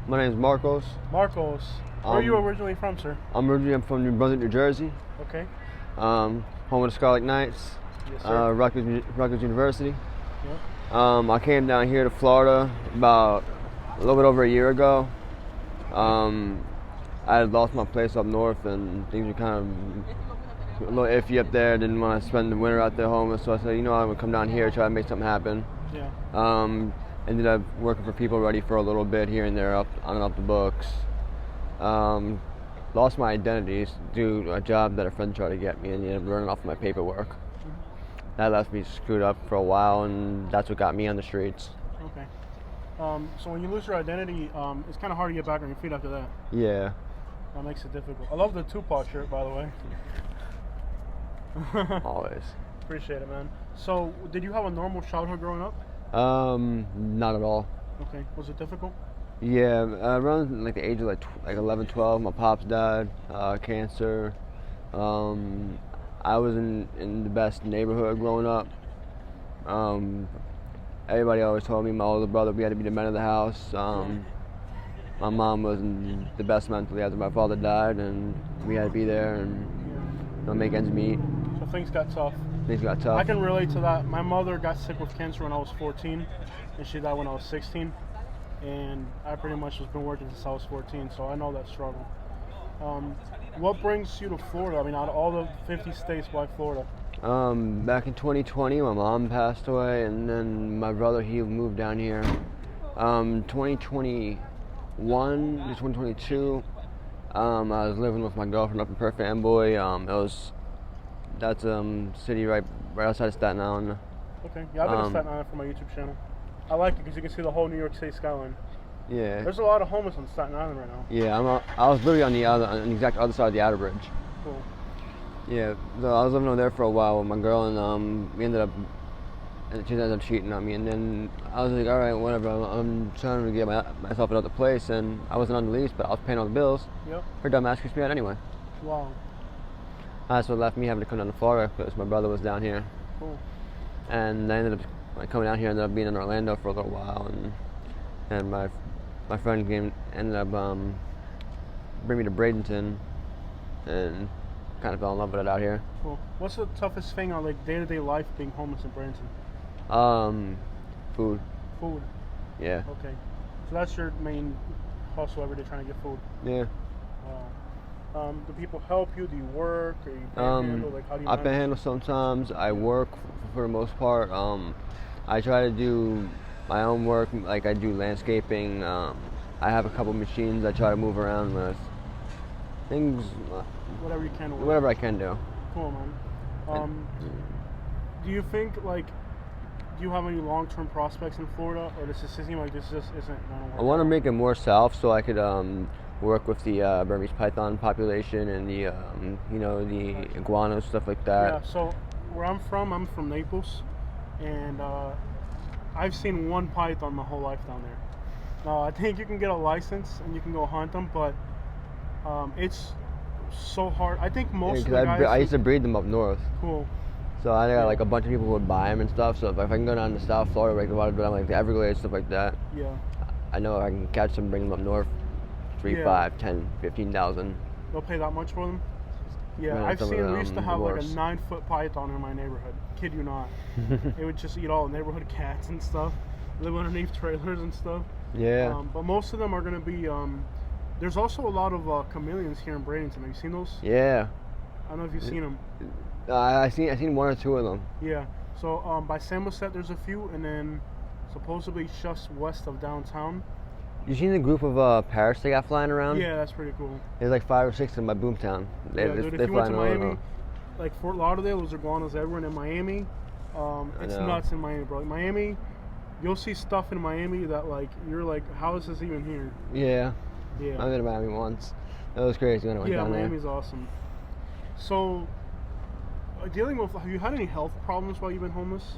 My name is Marcos. Marcos. Where are you originally from, sir? I'm from New Brunswick, New Jersey. Okay. Home of the Scarlet Knights. Yes, sir. Rutgers University. Yep. I came down here to Florida about a little bit over a year ago. I had lost my place up north, and things were kind of a little iffy up there. Didn't want to spend the winter out there homeless, so I said, I'm gonna come down here, try to make something happen. Yeah. Ended up working for people already for a little bit here and there, up on and up the books. Lost my identity due to a job that a friend tried to get me, and ended up running off my paperwork. That left me screwed up for a while, and that's what got me on the streets. Okay. So when you lose your identity, it's kind of hard to get back on your feet after that. Yeah. That makes it difficult. I love the Tupac shirt, by the way. Always. Appreciate it, man. So, did you have a normal childhood growing up? Not at all. Okay. Was it difficult? Yeah, around the age of like 11, 12, my pops died, cancer. I was in the best neighborhood growing up. Everybody always told me, my older brother, we had to be the men of the house. My mom wasn't the best mentally after my father died, and we had to be there and make ends meet. So things got tough. Things got tough. I can relate to that. My mother got sick with cancer when I was 14, and she died when I was 16. And I pretty much has been working since I was 14, so I know that struggle. What brings you to Florida? I mean, out of all the 50 states, why Florida? Back in 2020, my mom passed away, and then my brother, he moved down here. 2021 to 2022, I was living with my girlfriend up in Perth Amboy. That's city right outside of Staten Island. Okay, yeah, I've been to Staten Island for my YouTube channel. I like it because you can see the whole New York City skyline. Yeah. There's a lot of homeless on Staten Island right now. Yeah, I was literally on the exact other side of the outer bridge. Cool. Yeah, so I was living over there for a while with my girl, and she ended up cheating on me, and then I was like, all right, whatever, I'm trying to get myself another place, and I wasn't on the lease, but I was paying all the bills. Yep. Her dumb ass kicked me out anyway. Wow. That's what left me having to come down to Florida, because my brother was down here. Cool. And I ended up coming down here, ended up being in Orlando for a little while, and my friend ended up bringing me to Bradenton, and kind of fell in love with it out here. Cool. What's the toughest thing on like day-to-day life being homeless in Bradenton? Food. Food. Yeah. Okay. So that's your main hustle every day, trying to get food. Yeah. Wow. Do people help you? Do you work? Or you panhandle? Like, how do you I manage? panhandle sometimes. I work for the most part. I try to do my own work, like I do landscaping. I have a couple machines I try to move around with. Things. Whatever you can. Whatever I can do. Cool, man. Do you think do you have any long-term prospects in Florida, or does it seem like this just isn't going to work? I want to make it more south so I could work with the Burmese python population and the the iguanas, stuff like that. Yeah. So where I'm from Naples, and I've seen one python my whole life down there. Now I think you can get a license and you can go hunt them, but it's so hard. I think most of the guys. I used to breed them up north. Cool. So I got like a bunch of people would buy them and stuff. So if I can go down to South Florida, like a lot of like the Everglades, stuff like that. Yeah. I know if I can catch them, bring them up north, 3, 5, 10, 15,000. They'll pay that much for them? Yeah, I've seen. We used to have like a 9-foot python in my neighborhood. Kid you not. It would just eat all the neighborhood cats and stuff. Live underneath trailers and stuff. Yeah. But most of them are going to be. There's also a lot of chameleons here in Bradenton. Have you seen those? Yeah. I don't know if you've seen them. I seen 1 or 2 of them. Yeah. So by Samoset there's a few, and then supposedly just west of downtown. You seen the group of parrots they got flying around? Yeah, that's pretty cool. There's like 5 or 6 in my boomtown. Dude, if you went to Miami, like Fort Lauderdale, there's iguanas everywhere. And in Miami, it's nuts in Miami, bro. Miami, you'll see stuff in Miami that like you're like, how is this even here? Yeah. Yeah. I've been to Miami once. That was crazy when I went down there. Yeah, Miami's awesome. So, have you had any health problems while you've been homeless?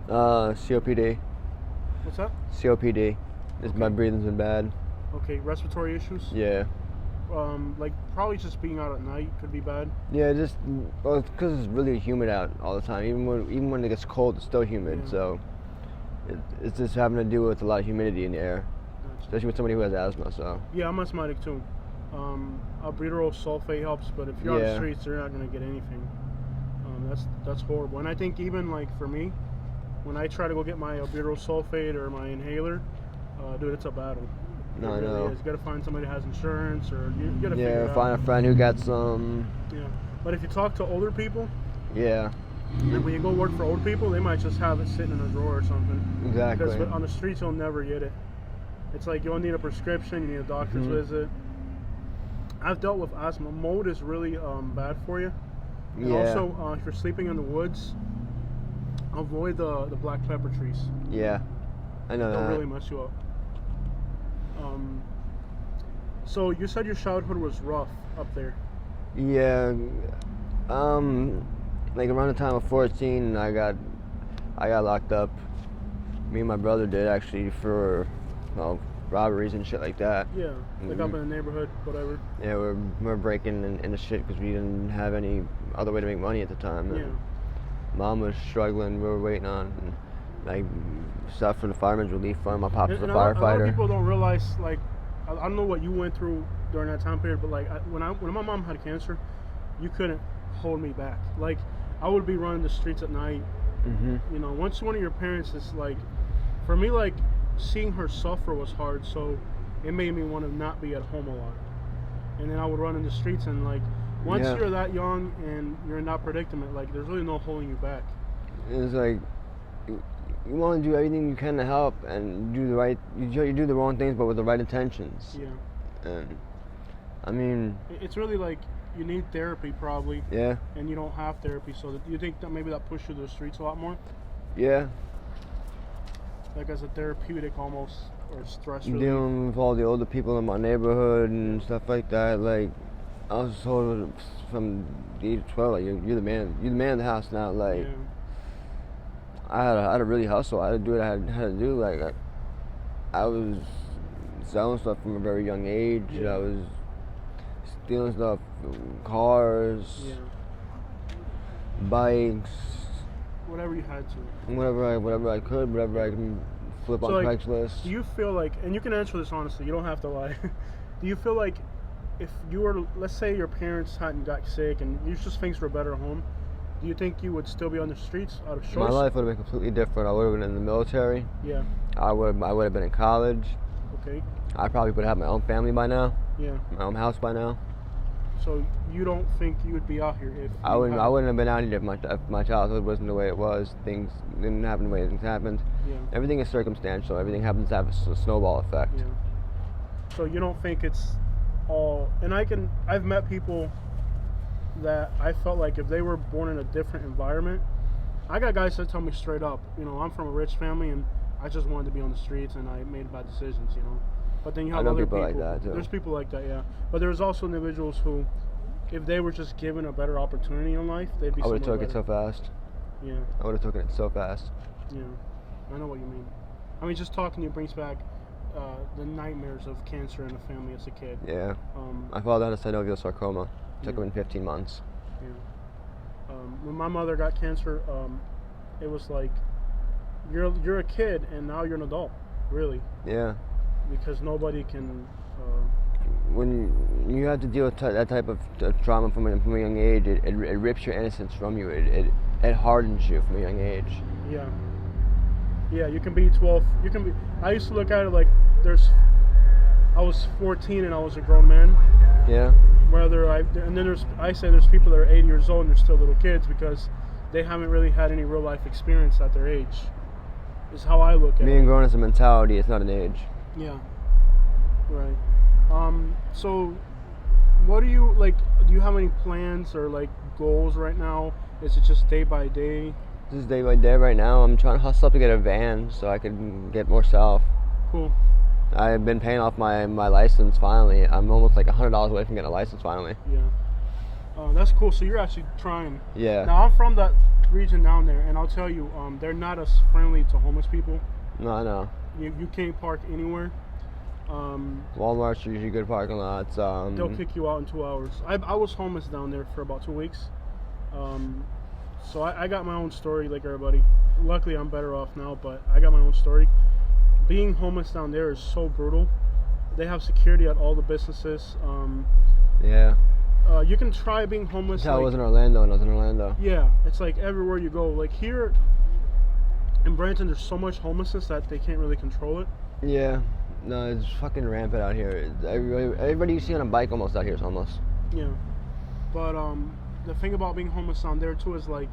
COPD. What's that? COPD. My breathing's been bad. Okay, respiratory issues? Yeah. Like probably just being out at night could be bad. Yeah, just because it's really humid out all the time. Even when it gets cold, it's still humid. Yeah. So it's just having to do with a lot of humidity in the air. Gotcha. especially with somebody who has asthma. So Yeah, I'm asthmatic too. Albuterol sulfate helps, but if you're on the Yeah. streets, you're not gonna get anything. That's horrible. And I think even like for me, when I try to go get my albuterol sulfate or my inhaler, dude, it's a battle. no, It I really know. is. You gotta find somebody that has insurance, or you gotta figure it Yeah, out. find a friend who got some. Yeah, but if you talk to older people, Yeah, and when you go work for old people, they might just have it sitting in a drawer or something. exactly. Because on the streets, you'll never get it. It's like you'll need a prescription, you need a doctor's Mhm. visit. I've dealt with asthma. Mold is really bad for you. And Yeah. also, if you're sleeping in the woods, avoid the black pepper trees. Yeah, I know They'll that. really mess you up. So you said your childhood was rough up there. Yeah, like around the time of 14, I got locked up. Me and my brother did actually for, well, robberies and shit like that. Yeah, like up Mhm. in the neighborhood, whatever. Yeah, we're breaking into shit because we didn't have any other way to make money at the time. Yeah. And Mom was struggling. We were waiting on like stuff from the Fireman's Relief Fund. My pops was a And a lot of firefighter. people don't realize, like, I don't know what you went through during that time period, but like when my mom had cancer, you couldn't hold me back. Like, I would be running the streets at night. hmm You know, once one of your parents is like, for me, like, seeing her suffer was hard, so it made me want to not be at home a lot. And then I would run in the streets, and like, once Yeah. you're that young and you're in that predicament, like, there's really no holding you back. It's like you want to do everything you can to help and do the right. You do the wrong things, but with the right intentions. Yeah. And I mean, It's really like you need therapy probably, yeah, and you don't have therapy, so that you think that maybe that pushed you to the streets a lot more, yeah. like as a therapeutic almost, or stress relief. Dealing with all the older people in my neighborhood and stuff like that. Like I was told from the age of 12, like you're the man. You're the man of the house now. Like Yeah. I had to really hustle. I had to do what I had to do. Like I was selling stuff from a very young age. Yeah. I was stealing stuff, cars, Yeah. bikes, Whatever you had to. whatever I could, whatever I can flip So, on like, Craigslist. Do you feel like, and you can answer this honestly, you don't have to lie. Do you feel like if you were, let's say your parents hadn't got sick and you just things were better at home, do you think you would still be on the streets out of choice? My life would have been completely different. I would have been in the military. Yeah. I would have been in college. Okay. I probably would have my own family by now, Yeah. my own house by now. So you don't think you would be out here if I you wouldn't had- have been out here if my childhood wasn't the way it was. Things didn't happen the way things happened. Yeah. Everything is circumstantial. Everything happens to have a snowball effect. Yeah. So you don't think it's all, and I've met people that I felt like if they were born in a different environment, I got guys that tell me straight up, you know, I'm from a rich family and I just wanted to be on the streets and I made bad decisions, you know. But then you I have know other people like that, too. There's people like that, yeah. But there's also individuals who, if they were just given a better opportunity in life, they'd be I would have somewhere took it so better. fast. Yeah, I would have taken it so fast. yeah. I know what you mean. I mean, just talking to you brings back the nightmares of cancer in the family as a kid. Yeah. Um, My father had a synovial sarcoma. Took Yeah. him in 15 months. Yeah. When my mother got cancer, it was like you're a kid and now you're an adult, really, Yeah. because nobody can. When you have to deal with that type of trauma from a young age, it rips your innocence from you. It hardens you from a young age. Yeah. Yeah, you can be 12. You can be. I used to look at it like I was 14 and I was a grown man. Yeah. And then I say there's people that are 80 years old and they're still little kids because they haven't really had any real life experience at their age. Is how I look at Being it. grown is a mentality. It's not an age. Yeah. Right. So what do you like? Do you have any plans or like goals right now? Is it just day by day? This is day by day right now. I'm trying to hustle up to get a van so I can get more self. Cool. I've been paying off my license finally. I'm almost like $100 away from getting a license finally. Yeah. That's cool. So you're actually trying. Yeah. Now I'm from that region down there, and I'll tell you, they're not as friendly to homeless people. No, I know. You can't park anywhere. Walmart's usually good parking lots. They'll kick you out in 2 hours. I was homeless down there for about 2 weeks. So I got my own story like everybody. Luckily I'm better off now, but I got my own story. being homeless down there is so brutal. They have security at all the businesses. Yeah. You can try being homeless. That's how it was in Orlando, and I was in Orlando. Yeah, it's like everywhere you go. Like here in Bradenton, there's so much homelessness that they can't really control it. Yeah. No, it's fucking rampant out here. Everybody you see on a bike almost out here is homeless. Yeah, but the thing about being homeless down there too is like,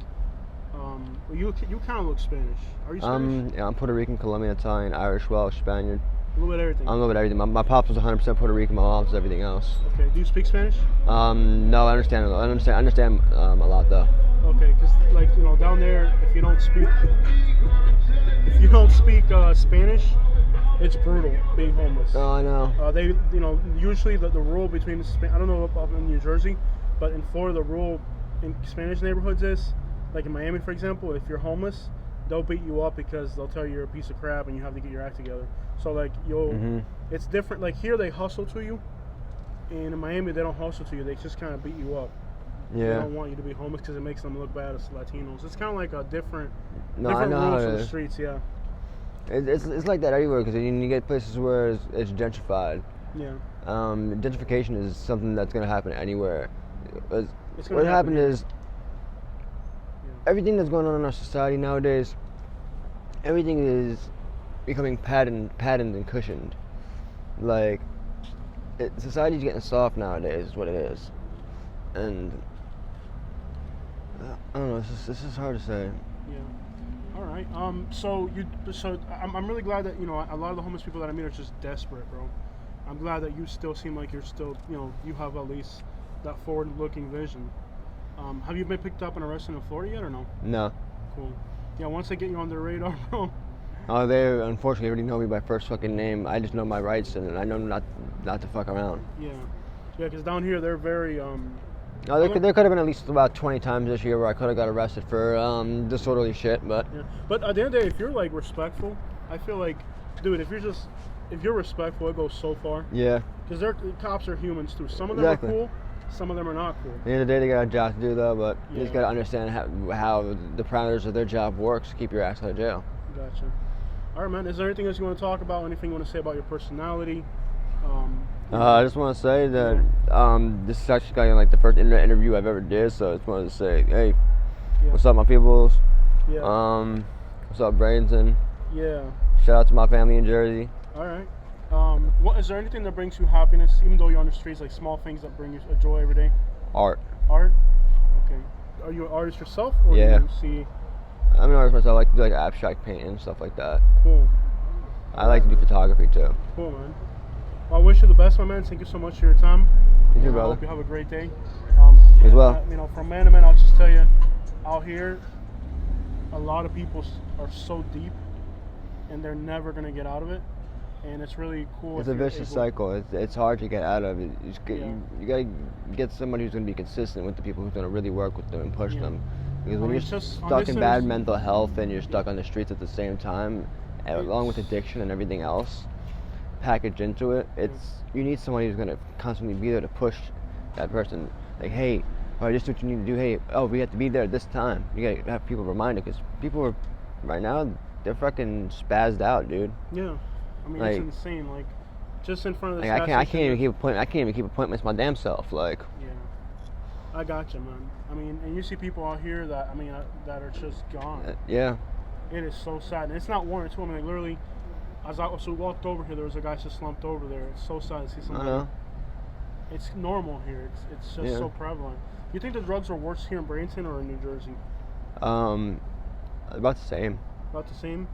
you kind of look Spanish. Are you Spanish? Yeah, I'm Puerto Rican, Colombian, Italian, Irish, Welsh, Spanian. A little bit of everything. I'm a little bit of everything. My pops was 100% Puerto Rican. My mom's everything else. Okay. Do you speak Spanish? No, I understand. I understand a lot though. Okay, because like down there, if you don't speak Spanish, it's brutal being homeless. Oh, I know. They usually the rule between I don't know about in New Jersey, but in Florida the rule in Spanish neighborhoods is like in Miami, for example, if you're homeless, they'll beat you up because they'll tell you you're a piece of crap and you have to get your act together. So like it's different. Like here they hustle to you, and in Miami they don't hustle to you. They just kind of beat you up. Yeah. They don't want you to be homeless because it makes them look bad as Latinos. It's kind of like a different I know rules how for it the is. streets. Yeah. It's like that everywhere because you get places where it's gentrified. Yeah. Gentrification is something that's going to happen anywhere. It's What happened here. is everything that's going on in our society nowadays, everything is becoming patterned and cushioned. Like society's getting soft nowadays is what it is, and I don't know. This is hard to say. Yeah. All right. So I'm really glad that a lot of the homeless people that I meet are just desperate, bro. I'm glad that you still seem like you're still you have at least that forward-looking vision. Have you been picked up and arrested in Florida yet or no? No. Cool. Yeah. Once they get you on their radar, bro. Oh, they unfortunately already know me by first fucking name. I just know my rights and I know not to fuck around. Yeah. Yeah. Because down here they're very No, there could have been at least about 20 times this year where I could have got arrested for disorderly shit, but... Yeah. But at the end of the day, if you're, like, respectful, I feel like, dude, if you're respectful, it goes so far. Yeah. Because cops are humans, too. Some of them Exactly. are cool, some of them are not cool. At the end of the day, they got a job to do, though, but you just Yeah. got to understand how the parameters of their job works to keep your ass out of jail. Gotcha. All right, man. Is there anything else you want to talk about? Anything you want to say about your personality? I just want to say that this is actually kind of like the first interview I've ever did, so I just wanted to say, hey, Yeah. what's up, my peoples? Yeah. What's up, Bradenton? Yeah. Shout out to my family in Jersey. All right. What is there anything that brings you happiness, even though you're on the streets, like small things that bring you a joy every day? Art. Art. Okay. Are you an artist yourself, or Yeah. do you see? I'm an artist myself. I like to do like abstract painting and stuff like that. Cool. I like to do photography too. Cool, man. Well, I wish you the best, my man. Thank you so much for your time. You too, I brother. hope you have a great day. As well. From man to man, I'll just tell you, out here, a lot of people are so deep, and they're never gonna get out of it. And it's really cool. It's if a you're vicious able- cycle. It's hard to get out of it. You, just get, Yeah. you gotta get somebody who's gonna be consistent with the people who's gonna really work with them and push Yeah. them. Because I when mean, you're just on stuck this in bad end- mental health and you're stuck on the streets at the same time, along with addiction and everything else packaged into it, you need somebody who's gonna constantly be there to push that person. Like, hey, all right, this is what you need to do. Hey, we have to be there at this time. You gotta have people reminded because people are right now they're fucking spazzed out, dude. Yeah. I mean, Like- it's insane. Like, just in front of the Like, I gas can't station, even keep appointment. I can't even keep appointments my damn self. Like, Yeah. I gotcha, man. I mean, and you see people out here that that are just gone. yeah. It is so sad. And it's not one or two. I mean, like, literally, as I walked over here, there was a guy just slumped over there. It's so sad to see I somebody. know. It's normal here. It's just Yeah. so prevalent. You think the drugs are worse here in Bradenton or in New Jersey? About the same. About the same?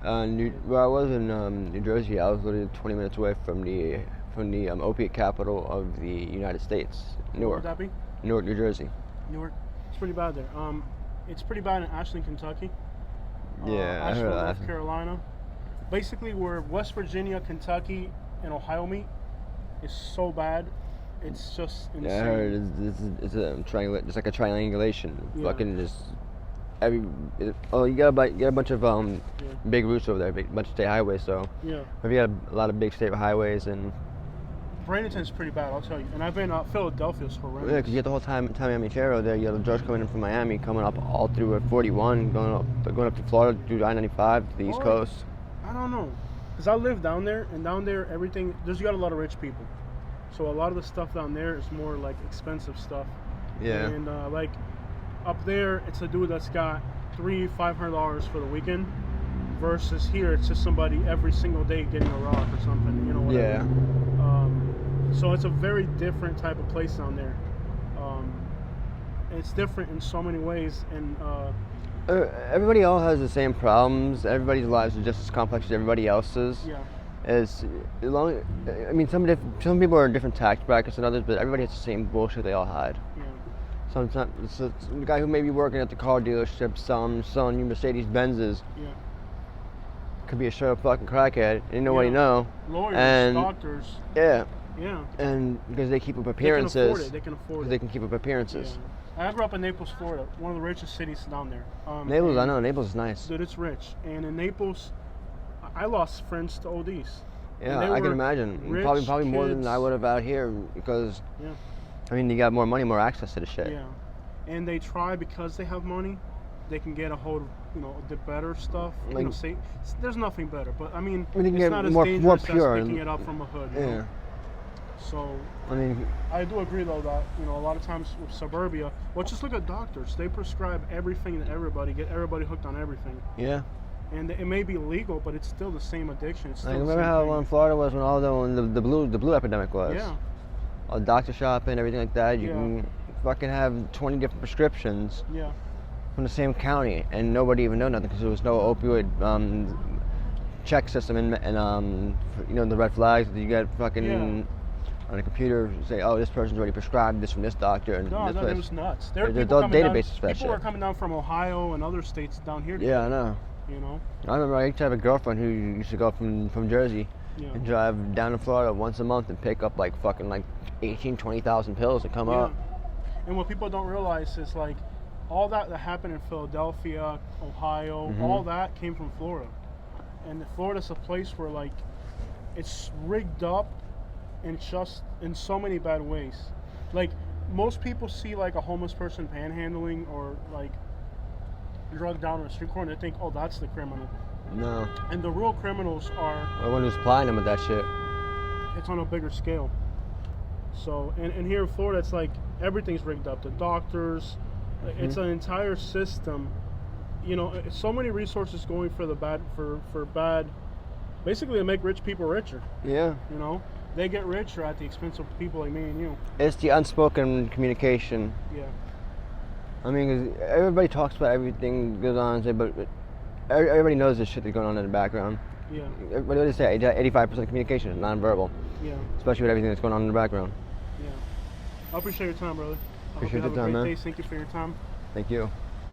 Where I was in New Jersey, I was literally 20 minutes away from the opiate capital of the United States, Where Newark. would that be? Newark, New Jersey. Newark. It's pretty bad there. It's pretty bad in Ashland, Kentucky. Yeah, I Asheville, heard North that. Carolina. Basically, where West Virginia, Kentucky, and Ohio meet is so bad. It's just insane. Yeah, I heard it's a triangle, just like a triangulation. Yeah. Fucking just you got a bunch of big routes over there, bunch of state highways. So Yeah. if you got a lot of big state highways and Bradenton's pretty bad, I'll tell you. And I've been Philadelphia's horrendous. yeah, because you get the whole time Miami Charo there. You got the drugs coming in from Miami, coming up all through 41, going up to Florida through I-95 to the East Oh, Coast. I don't know. Because I live down there, and down there everything you got a lot of rich people, so a lot of the stuff down there is more like expensive stuff. Yeah. And like up there, it's a dude that's got $500 for the weekend, versus here it's just somebody every single day getting a rock or something, you know. Whatever. Yeah. So it's a very different type of place down there. It's different in so many ways, and everybody else has the same problems. Everybody's lives are just as complex as everybody else's. yeah, I mean, some people are in different tax brackets than others, but everybody has the same bullshit they all had. yeah, Sometimes it's the guy who may be working at the car dealership selling you Mercedes Benzes yeah. could be a straight up fucking crackhead. And you know what you Yeah. know. Lawyers, And doctors, yeah, yeah. and because they keep up They can appearances. afford it. They can afford it. They can keep up appearances. Yeah. I grew up in Naples, Florida, one of the richest cities down there. Naples, I and- know Naples is nice. Dude, it's rich. And in Naples, I lost friends to ODs. Yeah, And they I can were imagine. rich Probably more than kids. I would have out here because Yeah, I mean you got more money, more access to the shit. yeah. And they try, because they have money, they can get a hold of, the better stuff. Like- There's nothing better, but I mean, I mean, they can it's get not as more dangerous pure as picking and- it up from a hood. you Yeah. know? So I mean, I do agree, though, that a lot of times with suburbia, well, just look at doctors. They prescribe everything to everybody, get everybody hooked on everything, yeah. and it may be legal, but it's still the same addiction. It's still Like, the remember same how thing. in Florida was when the blue epidemic was? Yeah, All the doctor shopping, everything like that. You Yeah. can fucking have 20 different prescriptions yeah, from the same county, and nobody even know nothing because there was no opioid check system and the red flags that you get fucking Yeah. on a computer say, oh, this person's already prescribed this from this doctor and no, this it place. was nuts. There were There's people all coming down. databases for that People were shit. coming down from Ohio and other states down here. Yeah, I know. You know. I remember I used to have a girlfriend who used to go from Jersey Yeah. and drive down to Florida once a month and pick up like 20,000 pills and come Yeah. up. And what people don't realize is like all that happened in Philadelphia, Ohio, Mhm. all that came from Florida. And Florida's a place where like it's rigged up in so many bad ways. Like most people see like a homeless person panhandling or like drugged down on a street corner, they think, oh, that's the criminal. No, And the real criminals are, I wonder who's supplying them with that shit. it's on a bigger scale. So, and here in Florida, it's like everything's rigged up. The doctors, it's an entire system. So many resources going for the bad, for bad, basically to make rich people richer. Yeah. They get richer at the expense of people like me and you. It's the unspoken communication. Yeah, I mean, 'cause everybody talks about everything that goes on, but everybody knows this shit that's going on in the background. yeah, What do they say? 85% of communication is nonverbal, yeah, especially with everything that's going on in the background. yeah. I appreciate your time, brother. I Appreciate hope you the have time, a great man. day. Thank you for your time. Thank you.